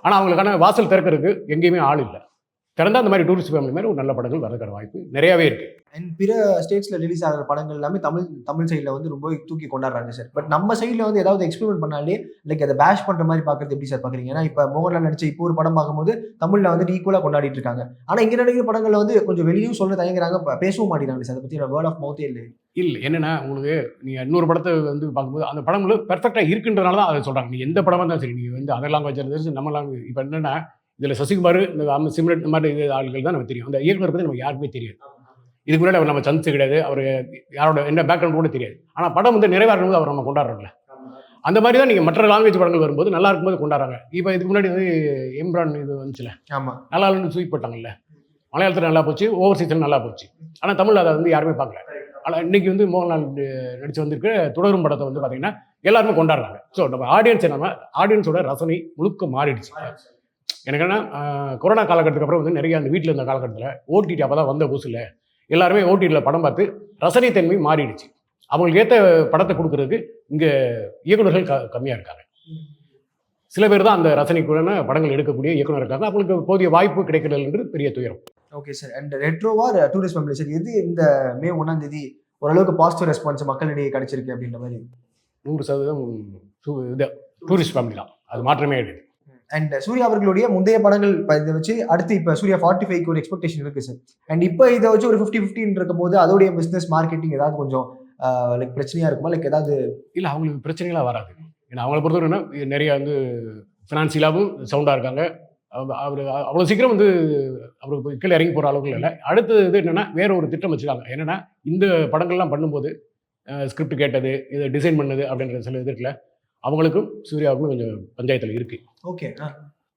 Speaker 4: ஆனால் அவங்களுக்கான வாசல் திறக்கிறதுக்கு எங்கேயுமே ஆள் இல்லை. திறந்தா அந்த மாதிரி டூரிஸ்ட் ஃபேமிலி மாதிரி ஒரு நல்ல படங்கள் வரதுக்கான வாய்ப்பு நிறையாவே இருக்குது.
Speaker 5: அண்ட் பிற ஸ்டேட்ஸ்ல ரிலீஸ் ஆகிற படங்கள் எல்லாமே தமிழ் சைடில் வந்து ரொம்ப தூக்கி கொண்டாடுறாங்க சார். பட் நம்ம சைடில் வந்து ஏதாவது எக்ஸ்பெரிமெண்ட் பண்ணாலே லைக் அதை பேஷ் பண்ணுற மாதிரி பார்க்கறது எப்படி சார் பார்க்குறீங்க? ஏன்னா இப்போ மோகன்லால் நடிச்ச இப்போ ஒரு படம் பார்க்கும்போது தமிழில் வந்து ஈக்குவலாக கொண்டாடிட்டு இருக்காங்க. ஆனால் இங்கே நடிக்கிற படங்களில் வந்து கொஞ்சம் வெளியும் சொல்ல தயங்குறாங்க, பேசவும் மாட்டேங்கிறாங்க சார். அதை பற்றி வேர்ட் ஆஃப் மவுத்தே இல்லை.
Speaker 4: என்னன்னா உங்களுக்கு நீங்கள் இன்னொரு படத்தை வந்து பார்க்கும்போது அந்த படங்கள் பெர்ஃபெக்டாக இருக்குன்றனால தான் அதை சொல்கிறாங்க. நீ எந்த படமாக தான் சரி, நீங்கள் வந்து அதர் லாங்குவேஜ் இருந்துச்சு நம்ம லாங்குவேஜ். இப்போ என்னன்னா இதில் சசிகுமார் இந்த சிம்ரன் இந்த மாதிரி ஆட்கள் தான் நமக்கு தெரியும். அந்த இயக்குனர் பற்றி நமக்கு யாருக்குமே தெரியாது. இதுக்கு முன்னாடி அவர் நம்ம சந்திச்சு கிடையாது, அவர் யாரோட என்ன பேக்ரவுண்ட் கூட தெரியாது. ஆனால் படம் வந்து நிறைவேறும் போது அவர் நம்ம கொண்டாடுறோம்ல. அந்த மாதிரி தான் நீங்கள் மற்ற லாங்குவேஜ் படங்கள் வரும்போது நல்லா இருக்கும்போது கொண்டாடுறாங்க. இப்போ இதுக்கு முன்னாடி வந்து எம்ரான் இது வந்துச்சுல,
Speaker 5: ஆமாம்,
Speaker 4: நல்லா இல்லைன்னு தூக்கி போட்டாங்கல்ல. மலையாளத்தில் நல்லா போச்சு, ஓவர்சீஸில் நல்லா போச்சு. ஆனால் தமிழ் அதை வந்து யாருமே பார்க்கல. ஆனால் இன்னைக்கு வந்து மோகன்லால் நடிச்சு வந்திருக்க தொடரும் படத்தை வந்து பார்த்தீங்கன்னா எல்லாருமே கொண்டாடுறாங்க. ஸோ நம்ம ஆடியன்ஸோட ரசனை முழுக்க மாறிடுச்சு. எனக்கு என்ன கொரோனா காலகட்டத்துக்கு அப்புறம் வந்து நிறைய அந்த வீட்டில் இருந்த காலகட்டத்தில் ஓடிடி அப்போ தான் வந்த புதுசில் எல்லாருமே ஓடிடியில் படம் பார்த்து ரசனைத்தன்மை மாறிடுச்சு. அவங்களுக்கு ஏற்ற படத்தை கொடுக்கறதுக்கு இங்கே இயக்குநர்கள் கம்மியாக இருக்காங்க. சில பேர் தான் அந்த ரசனைக்குள்ள படங்கள் எடுக்கக்கூடிய இயக்குனர் இருக்காங்க. அவங்களுக்கு போதிய வாய்ப்பு கிடைக்கிறது பெரிய துயரம்.
Speaker 5: Okay sir. அண்ட் ரெட்ரோவா டூரிஸ்ட் ஃபேமிலி சார், எது இந்த மே 1 ஓரளவுக்கு பாசிட்டிவ் ரெஸ்பான்ஸ் மக்களிடையே கிடைச்சிருக்கு அப்படின்ற மாதிரி?
Speaker 4: 100% டூரிஸ்ட் ஃபேமிலி தான், அது மாற்றமே கிடையாது.
Speaker 5: அண்ட் சூர்யா அவர்களுடைய முந்தைய படங்கள் இதை வச்சு அடுத்து இப்போ சூர்யா 45க்கு ஒரு எக்ஸ்பெக்டேஷன் இருக்குது சார். அண்ட் இப்போ இதை வச்சு ஒரு 50-50 இருக்கும் போது அதோடைய பிஸ்னஸ் மார்க்கெட்டிங் ஏதாவது கொஞ்சம் லைக் பிரச்சனையாக இருக்குமா? லைக் ஏதாவது இல்லை,
Speaker 4: அவங்களுக்கு பிரச்சனைகளாக வராது. ஏன்னா அவங்கள பொறுத்தவரைன்னா நிறைய வந்து ஃபினான்சியலாகவும் சவுண்டாக இருக்காங்க. அவர் அவ்வளோ சீக்கிரம் வந்து அவருக்கு கீழே இறங்கி போகிற அளவுக்கு இல்லை. அடுத்தது இது என்னென்னா வேற ஒரு திட்டம் வச்சுருக்காங்க. என்னென்னா இந்த படங்கள்லாம் பண்ணும்போது ஸ்கிரிப்ட் கேட்டது, இதை டிசைன் பண்ணது அப்படின்ற சில இது இருக்குல்ல, அவங்களுக்கும் சூர்யாவுக்கும் கொஞ்சம் பஞ்சாயத்தில் இருக்குது.
Speaker 5: ஓகே,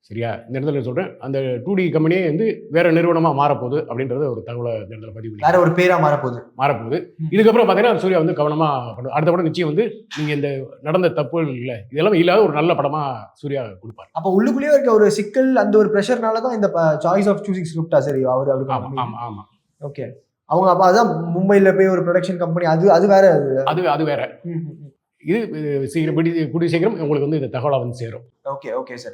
Speaker 4: சரியா? இந்த இடத்துல சொல்கிறேன், அந்த 2D கம்பெனியே வந்து வேற நிறுவனமாக மாறப்போகுது அப்படின்றத ஒரு தகவலை இந்த இடத்துல பதிவு பண்ணி,
Speaker 5: வேற ஒரு பேராக மாறப்போகுது. இதுக்கப்புறம் பார்த்தீங்கன்னா சூர்யா வந்து கவனமாக பண்ணும். அடுத்த படம் நிச்சயம் வந்து நீங்கள் இந்த நடந்த தப்புகள் இல்லை இதெல்லாம் இல்லாத ஒரு நல்ல படமாக சூர்யா கொடுப்பார். அப்போ உள்ளுக்குள்ளேயே இருக்க ஒரு சிக்கல், அந்த ஒரு ப்ரெஷர்னால தான் இந்த சாய்ஸ் ஆஃப் சூசிங் ஸ்கிரிப்டா சரி அவருக்கு?
Speaker 4: ஆமாம்.
Speaker 5: ஓகே. அவங்க அப்போ அதான் மும்பையில் போய் ஒரு ப்ரொடக்ஷன் கம்பெனி, அது வேற,
Speaker 4: அது வேற. இது கூடிய சீக்கிரம் உங்களுக்கு வந்து இந்த தகவலாக வந்து சேரும்.
Speaker 5: Okay sir.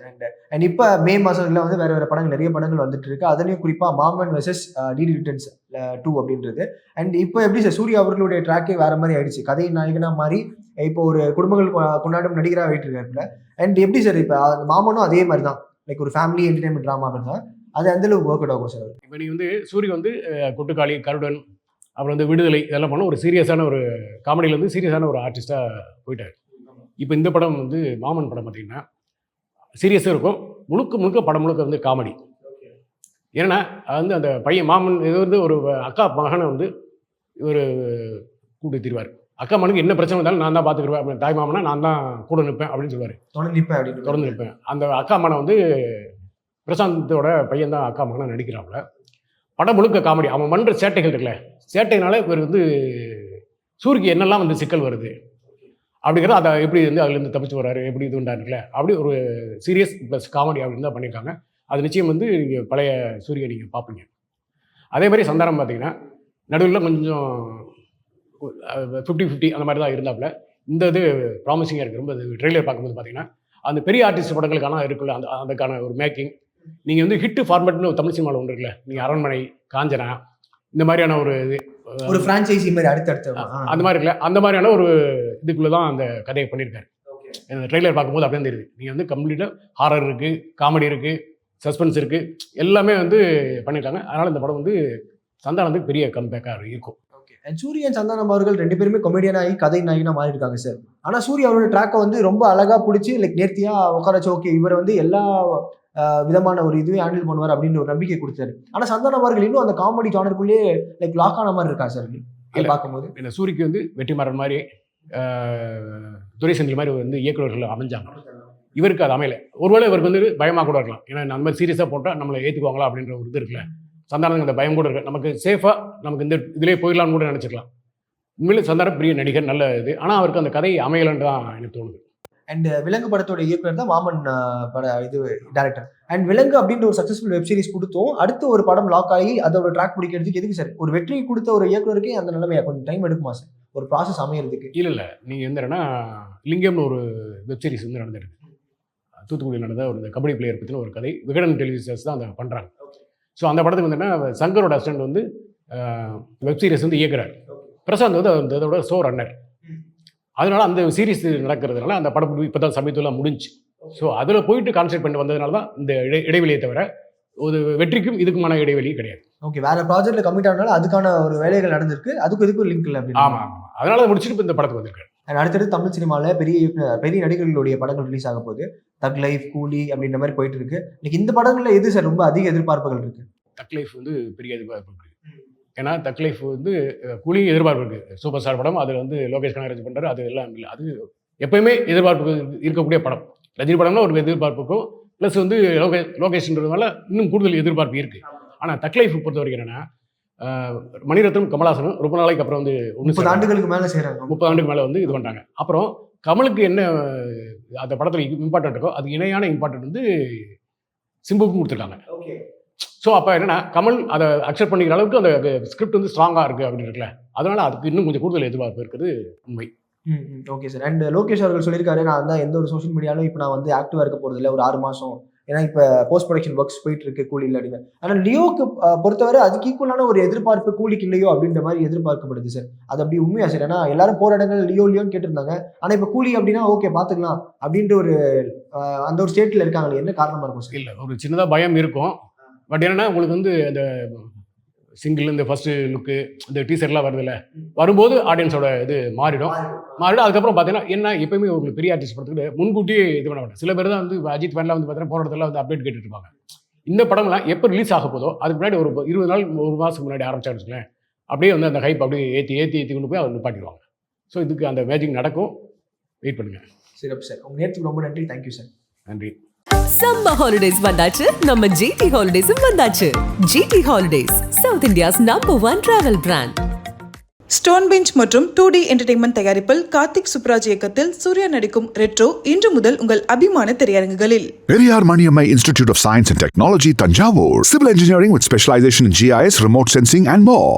Speaker 5: அண்ட் இப்போ மே மாதத்தில் வந்து வேற படங்கள், நிறைய படங்கள் வந்துட்டு இருக்கு. அதுலேயும் குறிப்பாக மாமன் வெர்சஸ் டிடி ரிட்டர்ன்ஸ் 2 அப்படின்றது. அண்ட் இப்போ எப்படி சார் சூர்யா அவர்களுடைய ட்ராக்கே வேற மாதிரி ஆயிடுச்சு, கதை நாயகனா மாதிரி இப்போ ஒரு குடும்பங்கள் கொண்டாடும் நடிகராக ஆகிட்டு இருக்காருல. அண்ட் எப்படி சார் இப்போ மாமனும் அதே மாதிரி தான், லைக் ஒரு ஃபேமிலி என்டர்டைன்மெண்ட் ட்ராமா மாதிரி தான், அது அந்த அளவுக்கு ஒர்க் அவுட் ஆகும் சார்?
Speaker 4: இப்போ நீ வந்து சூர்யா வந்து கொட்டுக்காளி, கருடன், அப்புறம் வந்து விடுதலை இதெல்லாம் பண்ண ஒரு சீரியஸான ஒரு காமெடியிலேருந்து சீரியஸான ஒரு ஆர்டிஸ்ட்டாக போயிட்டார். இப்போ இந்த படம் வந்து மாமன் படம் பார்த்தீங்கன்னா சீரியஸாக இருக்கும், முழுக்க படம் முழுக்க வந்து காமெடி. ஏன்னா அது வந்து அந்த பையன் மாமன் இது வந்து ஒரு அக்கா மகனை வந்து இவர் கூட்டு தருவார். அக்கா மகனுக்கு என்ன பிரச்சனை வந்தாலும் நான் தான் பார்த்துக்குருவேன் அப்படின்னு, தாய் மாமனா நான் தான் கூட நிற்பேன் அப்படின்னு சொல்லுவார். தொடர்ந்து நிற்பேன். அந்த அக்கா மகனை வந்து பிரசாந்தோட பையன் தான் அக்கா மகனை நடிக்கிறாப்புல. படம் முழுக்க காமெடி. அவன் பண்ணுற சேட்டைகள் இருக்குல்ல, சேட்டைனால இவர் வந்து சூரிக்கு என்னெல்லாம் வந்து சிக்கல் வருது அப்படிங்கிறது, அதை எப்படி வந்து அதுலேருந்து தப்பிச்சு வர்றாரு, எப்படி இது உண்டாருக்குல்ல, அப்படி ஒரு சீரியஸ் ப்ளஸ் காமெடி அப்படின்னு தான் பண்ணியிருக்காங்க. அது நிச்சயம் வந்து நீங்கள் பழைய சூரியை நீங்கள் பார்ப்பீங்க. அதே மாதிரி சந்தானம் பார்த்தீங்கன்னா நடுவில் கொஞ்சம் 50-50 அந்த மாதிரி தான் இருந்தாப்புல. இந்த இது ப்ராமிசிங்காக இருக்குது. ரொம்ப ட்ரெய்லர் பார்க்கும்போது பார்த்தீங்கன்னா அந்த பெரிய ஆர்டிஸ்ட் படங்களுக்கான இருக்குல்ல, அதுக்கான ஒரு மேக்கிங். நீங்கள் வந்து ஹிட்டு ஃபார்மேட்னு தமிழ் சினிமாவில் ஒன்று இருக்குல்ல, நீங்கள் அரண்மனை, காஞ்சனா இந்த மாதிரியான ஒரு
Speaker 5: ஃப்ரான்ச்சைசி மாதிரி அடுத்தடுத்து
Speaker 4: அந்த மாதிரி இருக்குல்ல, அந்த மாதிரியான ஒரு இதுக்குள்ளே தான் அந்த கதையை பண்ணியிருக்காரு. இந்த ட்ரெய்லர் பார்க்கும்போது அப்படியே தெரியுது. நீங்கள் வந்து கம்ப்ளீட்டாக ஹாரர் இருக்குது, காமெடி இருக்குது, சஸ்பென்ஸ் இருக்குது, எல்லாமே வந்து பண்ணியிருக்காங்க. அதனால் இந்த படம் வந்து சந்தானத்துக்கு பெரிய கம்பேக்காக இருக்கும்.
Speaker 5: சூரியன் சந்தானம் அவர்கள் 2 பேருமே கொமெடியனாகி கதை நாயகனா மாறி இருக்காங்க சார். ஆனால் சூர்யா அவரோட ட்ராக்கை வந்து ரொம்ப அழகாக பிடிச்சி லைக் நேர்த்தியாக உட்காரச்சு, ஓகே இவர் வந்து எல்லா விதமான ஒரு இதுவே ஹேண்டில் பண்ணுவார் அப்படின்னு ஒரு நம்பிக்கை கொடுத்தாரு. ஆனால் சந்தானம் அவர்கள் இன்னும் அந்த காமெடி ஜானருக்குள்ளேயே லைக் லாக் ஆன மாதிரி இருக்கா சார் பார்க்கும்போது?
Speaker 4: இந்த சூரிக்கு வந்து வெற்றிமாறன் மாதிரி, துரை செந்தில் மாதிரி வந்து இயக்குநர்கள் அமைஞ்சாங்க. இவருக்கு அது அமையலை. ஒருவேளை இவருக்கு வந்து பயமாக கூட இருக்கலாம். ஏன்னா நம்ம மாதிரி சீரியஸாக போட்டால் நம்மளை ஏற்றுக்குவாங்களா அப்படின்ற ஒரு இது இருக்குல்ல. சந்தானத்துக்கு அந்த பயம் கூட இருக்கு. நமக்கு சேஃபாக நமக்கு இந்த இதிலே போயிடலான்னு கூட நினச்சிக்கலாம். உண்மையிலே சந்தானம் பெரிய நடிகர், நல்ல இது. ஆனால் அவருக்கு அந்த கதை அமையலைன்னு தான் எனக்கு தோணுது.
Speaker 5: அண்ட் விலங்கு படத்தோட இயக்குனர் தான் மாமன் பட இது டேரக்டர். அண்ட் விலங்கு அப்படின்ற ஒரு சக்ஸஸ்ஃபுல் வெப் சீரிஸ் கொடுத்தோம், அடுத்து ஒரு படம் லாக் ஆகி அதோட ட்ராக் பிடிக்கிறதுக்கு எதுக்கு சார் ஒரு வெற்றி கொடுத்த ஒரு இயக்குனருக்கே அந்த நிலைமையா கொஞ்சம் டைம் எடுக்குமா சார் ஒரு ப்ராசஸ் அமையறதுக்கு?
Speaker 4: இல்லை நீங்கள் என்னன்னா லிங்கம்னு ஒரு வெப் சீரிஸ் வந்து நடந்துருக்கு. தூத்துக்குடி நடந்த ஒரு கபடி பிளேயர் பற்றின ஒரு கதை. விகடன் டெலிவிஷன்ஸ் தான் அதை பண்ணுறாங்க. ஸோ அந்த படத்துக்கு வந்துன்னா சங்கரோட அசிஸ்டன்ட் வந்து வெப் சீரிஸ் வந்து இயக்குறாரு. பிரசாந்த் வந்து அதோட ஷோ ரன்னர். அதனால அந்த சீரிஸ் நடக்கிறதுனால அந்த படம் இப்போ தான் சமயத்தில் முடிஞ்சு. ஸோ அதில் போயிட்டு கான்சென்ட்ரேட் பண்ணி வந்ததுனால தான் இந்த இடைவெளியை தவிர ஒரு வெற்றிக்கும் இதுக்குமான இடைவெளி கிடையாது.
Speaker 5: ஓகே, வேற ப்ராஜெக்ட்ல கமிட் ஆனாலும் அதுக்கான ஒரு வேலைகள் நடந்திருக்கு, அதுக்கும் இதுக்கும் லிங்க் இல்லை அப்படின்னு.
Speaker 4: ஆமாம், அதனால முடிச்சுட்டு இப்போ இந்த படத்துக்கு வந்திருக்காரு.
Speaker 5: அடுத்தடுத்து தமிழ் சினிமாவில் பெரிய நடிகர்களுடைய படங்கள் ரிலீஸ் ஆக போகுது. தக் லைஃப், கூலி அப்படின்ற மாதிரி போயிட்டு இருக்கு. இன்னைக்கு இந்த படங்கள்ல எது சார் ரொம்ப அதிக எதிர்பார்ப்புகள் இருக்கு?
Speaker 4: தக் லைஃப் வந்து பெரிய எதிர்பார்ப்பு இருக்கு. ஏன்னா தக் லைஃப் வந்து கூலி எதிர்பார்ப்பு இருக்கு. சூப்பர் ஸ்டார் படம், அதில் வந்து லோகேஷ் கனகராஜ் பண்றாரு, அது எல்லாம் இல்லை. அது எப்பயுமே எதிர்பார்ப்பு இருக்கக்கூடிய படம். ரஜினி படம்னா ஒரு எதிர்பார்ப்பு இருக்கும், ப்ளஸ் வந்து லோகேஷ்ன்றதுனால இன்னும் கூடுதல் எதிர்பார்ப்பு இருக்கு. ஆனால் தக் லைஃப் பொறுத்த வரைக்கும் என்னன்னா, மணிரத்னம் கமல்ஹாசனும் ரொம்ப நாளைக்கு அப்புறம் வந்து
Speaker 5: 30 ஆண்டுகளுக்கு மேலே செய்கிறாங்க.
Speaker 4: 30 ஆண்டுக்கு மேலே வந்து இது பண்ணுறாங்க. அப்புறம் கமலுக்கு என்ன அந்த படத்தில் இம்பார்ட்டன்ட் இருக்கோ அது இணையான இம்பார்ட்டன்ட் வந்து சிம்புக்கும் கொடுத்துருக்காங்க. ஸோ அப்போ என்னன்னா கமல் அதை அக்செப்ட் பண்ணிக்கிற அளவுக்கு அந்த ஸ்கிரிப்ட் வந்து ஸ்ட்ராங்காக இருக்குது அப்படின்னு இருக்குல்ல, அதனால அதுக்கு இன்னும் கொஞ்சம் கூடுதல் எதிர்பார்ப்பு இருக்குது உண்மை.
Speaker 5: Okay sir. அண்ட் லோகேஷ் அவர்கள் சொல்லியிருக்காரு, நான் தான் எந்த ஒரு சோஷியல் மீடியாலும் இப்போ நான் வந்து ஆக்டிவாக இருக்க போகிறது இல்லை ஒரு 6 மாதம், ஏன்னா இப்போ போஸ்ட் ப்ரொடக்ஷன் ஒர்க்ஸ் போயிட்டு இருக்கு கூலியில் அப்படின்னு. ஆனால் லியோக்கு பொறுத்தவரை அதுக்கு ஈக்குவலான ஒரு எதிர்பார்ப்பு கூலிக்கு இல்லையோ அப்படின்ற மாதிரி எதிர்பார்க்கப்படுது சார். அது அப்படி உண்மையா சார்? ஏன்னா எல்லாரும் போகிற இடங்கள் லியோன்னு கேட்டிருந்தாங்க, ஆனால் இப்போ கூலி அப்படின்னா ஓகே பார்த்துக்கலாம் அப்படின்ற ஒரு அந்த ஒரு ஸ்டேட்டில் இருக்காங்களே, என்ன காரணமாக இருக்கும் சார்?
Speaker 4: இல்லை, ஒரு சின்னதாக பயம் இருக்கும். பட் என்னன்னா உங்களுக்கு வந்து அந்த சிங்கிள் இந்த ஃபர்ஸ்ட் லுக்கு இந்த டீசர்லாம் வருதுல்ல, வரும்போது ஆடியன்ஸோட இது மாறிடும். அதுக்கப்புறம் பார்த்தீங்கன்னா என்ன எப்பயுமே உங்களுக்கு பெரிய ஆர்டிஸ்ட் படத்துக்கு முன்கூட்டியே இது பண்ண மாட்டேன். சில பேர் தான் வந்து அஜித் ஃபேன்லாம் வந்து பார்த்தீங்கன்னா போன இடத்துல வந்து அப்டேட் கேட்டுட்டு இருப்பாங்க. இந்த படம்லாம் எப்போ ரிலீஸ் ஆக போதோ அதுக்கு முன்னாடி ஒரு 20 நாள் 1 மாதத்துக்கு முன்னாடி ஆரம்பிச்சான்னு வச்சுக்கலேன், அப்படியே வந்து அந்த ஹைப் அப்படியே ஏற்றி கொண்டு போய் அதை நிப்பாட்டிடுவாங்க. ஸோ இதுக்கு அந்த மேஜிக் நடக்கும், வெயிட் பண்ணுங்க.
Speaker 5: சிறப்பு சார், உங்கள் நேரத்துக்கு ரொம்ப நன்றி. Thank you sir.
Speaker 4: நன்றி.
Speaker 1: சம்மர் ஹாலிடேஸ் வந்தாச்சு, நம்ம ஜிடி ஹாலிடேஸும் வந்தாச்சு. GT holidays, south India's #1 travel brand.
Speaker 2: Stone bench மற்றும் 2D என்டர்டெயின்மெண்ட் தயாரிப்பில் கார்த்திக் சுப்ராஜ் இயக்கத்தில் சூர்யா நடிக்கும் ரெட்ரோ இன்று முதல் உங்கள் அபிமான திரையரங்குகளில்.
Speaker 3: Periyar Maniammai Institute of Science and Technology, Tanjavur. Civil engineering with specialization in GIS, remote sensing and more.